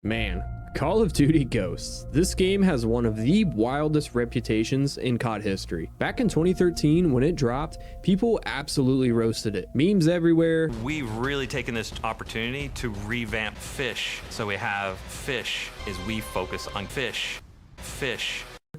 Man, Call of Duty Ghosts. This game has one of the wildest reputations in COD history. Back in 2013, when it dropped, people absolutely roasted it. Memes everywhere. We've really taken this opportunity to revamp Fish. So we have Fish as we focus on Fish.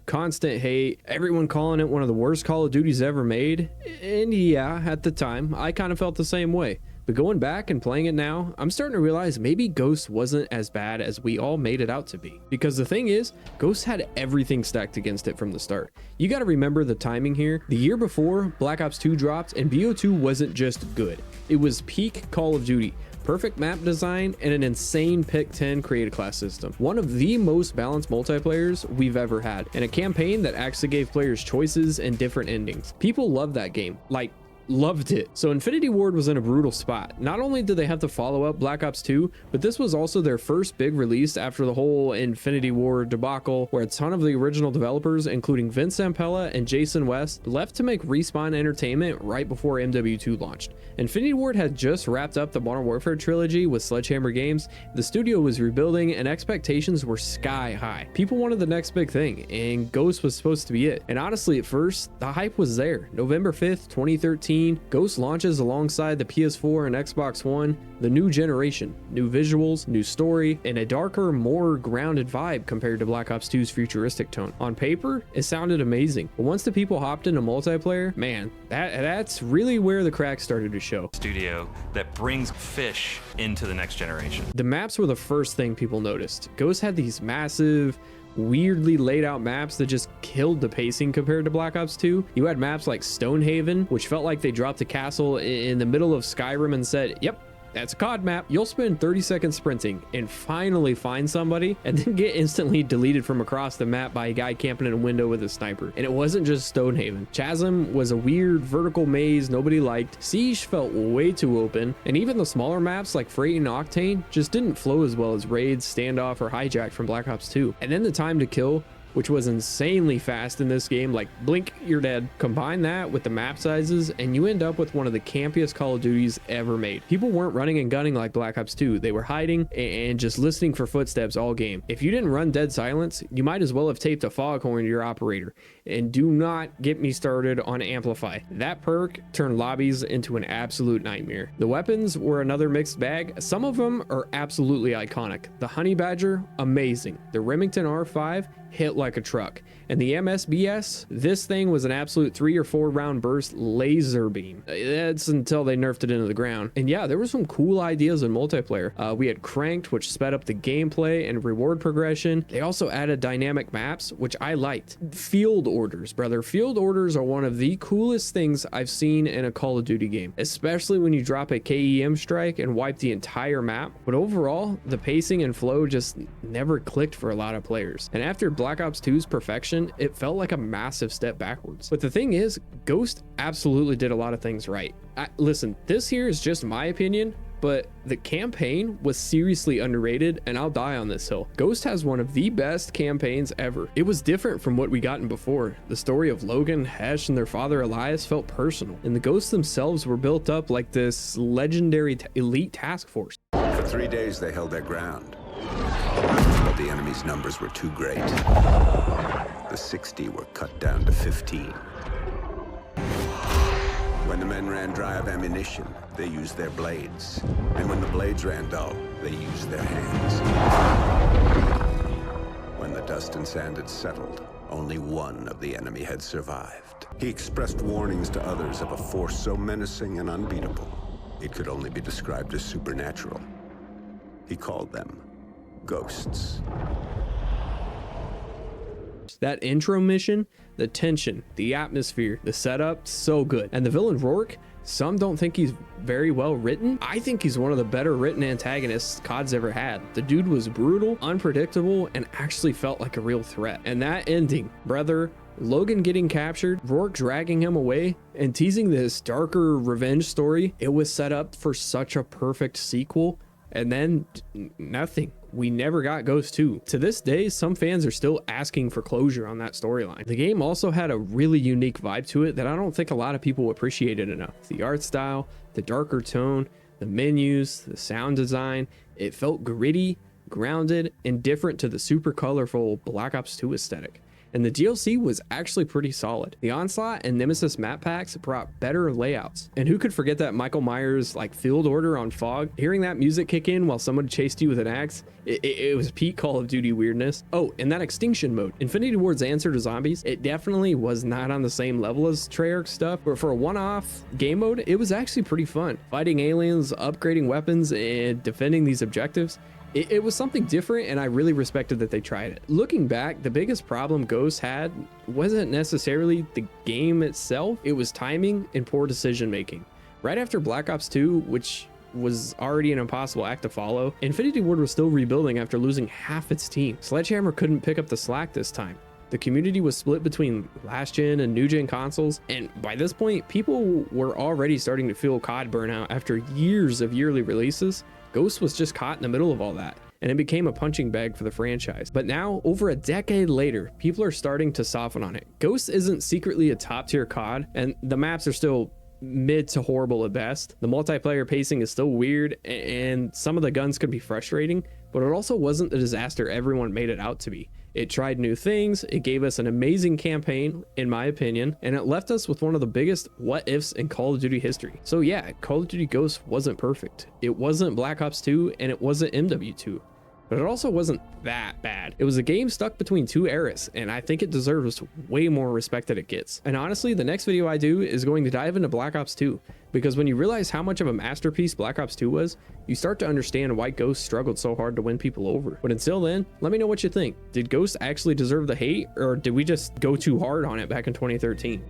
Constant hate, everyone calling it one of the worst Call of Duties ever made. And yeah, at the time, I kind of felt the same way. But going back and playing it now, I'm starting to realize maybe Ghost wasn't as bad as we all made it out to be. Because the thing is, Ghost had everything stacked against it from the start. You gotta remember the timing here. The year before, Black Ops 2 dropped, and BO2 wasn't just good. It was peak Call of Duty. Perfect map design and an insane pick 10 creative class system. One of the most balanced multiplayers we've ever had, and a campaign that actually gave players choices and different endings. People loved that game. Like, loved it. So Infinity Ward was in a brutal spot. Not only did they have to follow up Black Ops 2, but this was also their first big release after the whole Infinity Ward debacle, where a ton of the original developers, including Vince Zampella and Jason West, left to make Respawn Entertainment right before MW2 launched. Infinity Ward had just wrapped up the Modern Warfare trilogy with Sledgehammer Games. The studio was rebuilding and expectations were sky high. People wanted the next big thing, and Ghost was supposed to be it. And honestly, at first, the hype was there. November 5th, 2013, Ghost launches alongside the PS4 and Xbox One, the new generation, new visuals, new story, and a darker, more grounded vibe compared to Black Ops 2's futuristic tone. On paper, it sounded amazing, but once the people hopped into multiplayer, man, that's really where the cracks started to show. Studio that brings Fish into the next generation. The maps were the first thing people noticed. Ghost had these massive, weirdly laid out maps that just killed the pacing compared to Black Ops 2. You had maps like Stonehaven, which felt like they dropped a castle in the middle of Skyrim and said, yep, that's a COD map. You'll spend 30 seconds sprinting and finally find somebody and then get instantly deleted from across the map by a guy camping in a window with a sniper. And it wasn't just Stonehaven. Chasm was a weird vertical maze nobody liked. Siege felt way too open. And even the smaller maps like Freight and Octane just didn't flow as well as Raids, Standoff, or Hijack from Black Ops 2. And then the time to kill, which was insanely fast in this game, like blink, you're dead. Combine that with the map sizes and you end up with one of the campiest Call of Duties ever made. People weren't running and gunning like Black Ops 2. They were hiding and just listening for footsteps all game. If you didn't run dead silence, you might as well have taped a foghorn to your operator. And do not get me started on Amplify. That perk turned lobbies into an absolute nightmare. The weapons were another mixed bag. Some of them are absolutely iconic. The Honey Badger, amazing. The Remington R5 hit like a truck. And the MSBS, this thing was an absolute 3 or 4 round burst laser beam. That's until they nerfed it into the ground. And yeah, there were some cool ideas in multiplayer. We had Cranked, which sped up the gameplay and reward progression. They also added dynamic maps, which I liked. Field orders, brother. Field orders are one of the coolest things I've seen in a Call of Duty game, especially when you drop a KEM strike and wipe the entire map. But overall, the pacing and flow just never clicked for a lot of players. And after Black Ops 2's perfection, it felt like a massive step backwards. But the thing is, Ghost absolutely did a lot of things right. Listen, this here is just my opinion, but the campaign was seriously underrated, and I'll die on this hill. Ghost has one of the best campaigns ever. It was different from what we gotten before. The story of Logan, Hesh, and their father Elias felt personal, and the Ghosts themselves were built up like this legendary elite task force. For 3 days they held their ground, but the enemy's numbers were too great. The 60 were cut down to 15. When the men ran dry of ammunition, they used their blades. And when the blades ran dull, they used their hands. When the dust and sand had settled, only one of the enemy had survived. He expressed warnings to others of a force so menacing and unbeatable, it could only be described as supernatural. He called them ghosts. That intro mission, the tension, the atmosphere, the setup, so good. And the villain Rourke, some don't think he's very well written. I think he's one of the better written antagonists COD's ever had. The dude was brutal, unpredictable, and actually felt like a real threat. And that ending, brother, Logan getting captured, Rourke dragging him away, and teasing this darker revenge story, it was set up for such a perfect sequel. And then nothing. We never got Ghost 2. To this day, some fans are still asking for closure on that storyline. The game also had a really unique vibe to it that I don't think a lot of people appreciated enough. The art style, the darker tone, the menus, the sound design, it felt gritty, grounded, and different to the super colorful Black Ops 2 aesthetic. And the DLC was actually pretty solid. The Onslaught and Nemesis map packs brought better layouts. And who could forget that Michael Myers like field order on Fog? Hearing that music kick in while someone chased you with an axe, it was peak Call of Duty weirdness. Oh, and that Extinction mode. Infinity Ward's answer to zombies, it definitely was not on the same level as Treyarch stuff, but for a one-off game mode, it was actually pretty fun. Fighting aliens, upgrading weapons, and defending these objectives. It was something different, and I really respected that they tried it. Looking back, the biggest problem Ghost had wasn't necessarily the game itself, it was timing and poor decision making. Right after Black Ops 2, which was already an impossible act to follow, Infinity Ward was still rebuilding after losing half its team. Sledgehammer couldn't pick up the slack this time. The community was split between last gen and new gen consoles, and by this point, people were already starting to feel COD burnout after years of yearly releases. Ghost was just caught in the middle of all that, and it became a punching bag for the franchise. But now, over a decade later, people are starting to soften on it. Ghost isn't secretly a top-tier COD, and the maps are still mid to horrible at best. The multiplayer pacing is still weird, and some of the guns could be frustrating, but it also wasn't the disaster everyone made it out to be. It tried new things, it gave us an amazing campaign, in my opinion, and it left us with one of the biggest what-ifs in Call of Duty history. So yeah, Call of Duty Ghosts wasn't perfect. It wasn't Black Ops 2, and it wasn't MW2. But it also wasn't that bad. It was a game stuck between two eras, and I think it deserves way more respect than it gets. And honestly, the next video I do is going to dive into Black Ops 2, because when you realize how much of a masterpiece Black Ops 2 was, you start to understand why Ghost struggled so hard to win people over. But until then, let me know what you think. Did Ghost actually deserve the hate, or did we just go too hard on it back in 2013?